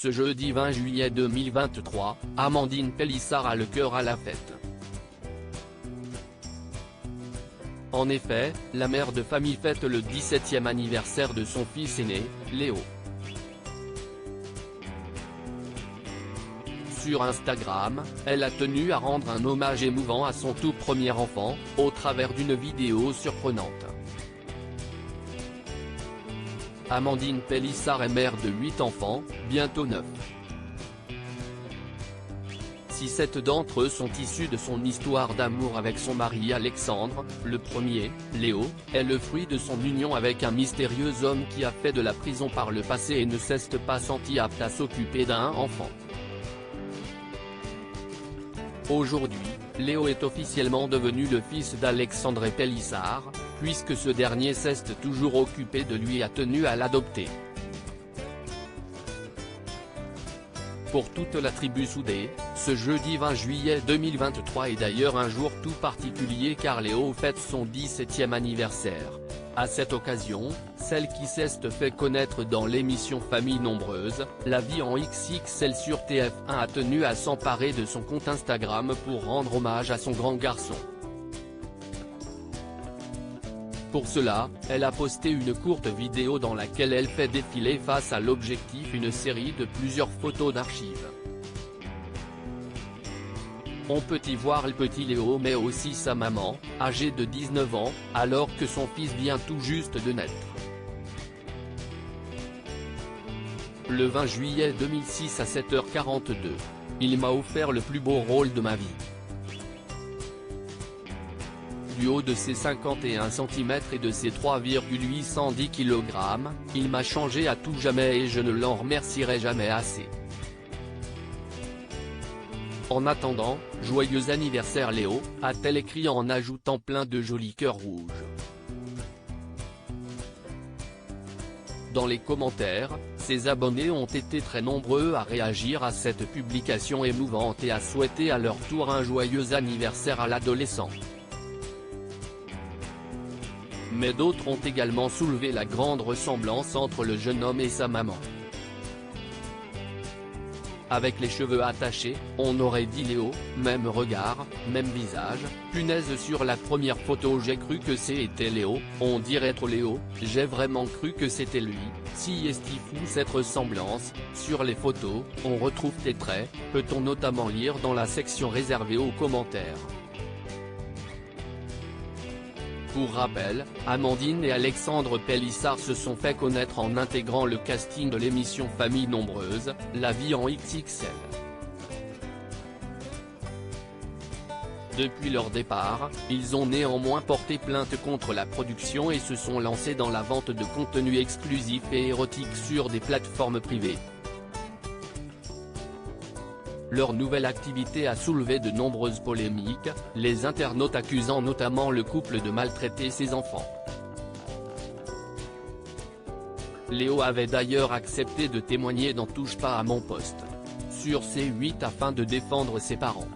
Ce jeudi 20 juillet 2023, Amandine Pélissard a le cœur à la fête. En effet, la mère de famille fête le 17e anniversaire de son fils aîné, Léo. Sur Instagram, elle a tenu à rendre un hommage émouvant à son tout premier enfant, au travers d'une vidéo surprenante. Amandine Pélissard est mère de 8 enfants, bientôt 9. Si 7 d'entre eux sont issus de son histoire d'amour avec son mari Alexandre, le premier, Léo, est le fruit de son union avec un mystérieux homme qui a fait de la prison par le passé et ne s'est pas senti apte à s'occuper d'un enfant. Aujourd'hui, Léo est officiellement devenu le fils d'Alexandre Pélissard, puisque ce dernier s'est toujours occupé de lui et a tenu à l'adopter. Pour toute la tribu soudée, ce jeudi 20 juillet 2023 est d'ailleurs un jour tout particulier car Léo fête son 17e anniversaire. À cette occasion, celle qui s'est fait connaître dans l'émission Famille Nombreuse, La Vie en XXL sur TF1 a tenu à s'emparer de son compte Instagram pour rendre hommage à son grand garçon. Pour cela, elle a posté une courte vidéo dans laquelle elle fait défiler face à l'objectif une série de plusieurs photos d'archives. On peut y voir le petit Léo mais aussi sa maman, âgée de 19 ans, alors que son fils vient tout juste de naître. Le 20 juillet 2006 à 7h42. Il m'a offert le plus beau rôle de ma vie. Du haut de ses 51 cm et de ses 3,810 kg, il m'a changé à tout jamais et je ne l'en remercierai jamais assez. En attendant, joyeux anniversaire Léo, a-t-elle écrit en ajoutant plein de jolis cœurs rouges. Dans les commentaires, ses abonnés ont été très nombreux à réagir à cette publication émouvante et à souhaiter à leur tour un joyeux anniversaire à l'adolescent. Mais d'autres ont également soulevé la grande ressemblance entre le jeune homme et sa maman. Avec les cheveux attachés, on aurait dit Léo, même regard, même visage, punaise sur la première photo j'ai cru que c'était Léo, on dirait trop Léo, j'ai vraiment cru que c'était lui, si est-il fou cette ressemblance, sur les photos, on retrouve tes traits, peut-on notamment lire dans la section réservée aux commentaires. Pour rappel, Amandine et Alexandre Pélissard se sont fait connaître en intégrant le casting de l'émission Famille Nombreuse, La Vie en XXL. Depuis leur départ, ils ont néanmoins porté plainte contre la production et se sont lancés dans la vente de contenu exclusif et érotique sur des plateformes privées. Leur nouvelle activité a soulevé de nombreuses polémiques, les internautes accusant notamment le couple de maltraiter ses enfants. Léo avait d'ailleurs accepté de témoigner dans Touche pas à mon poste sur C8 afin de défendre ses parents.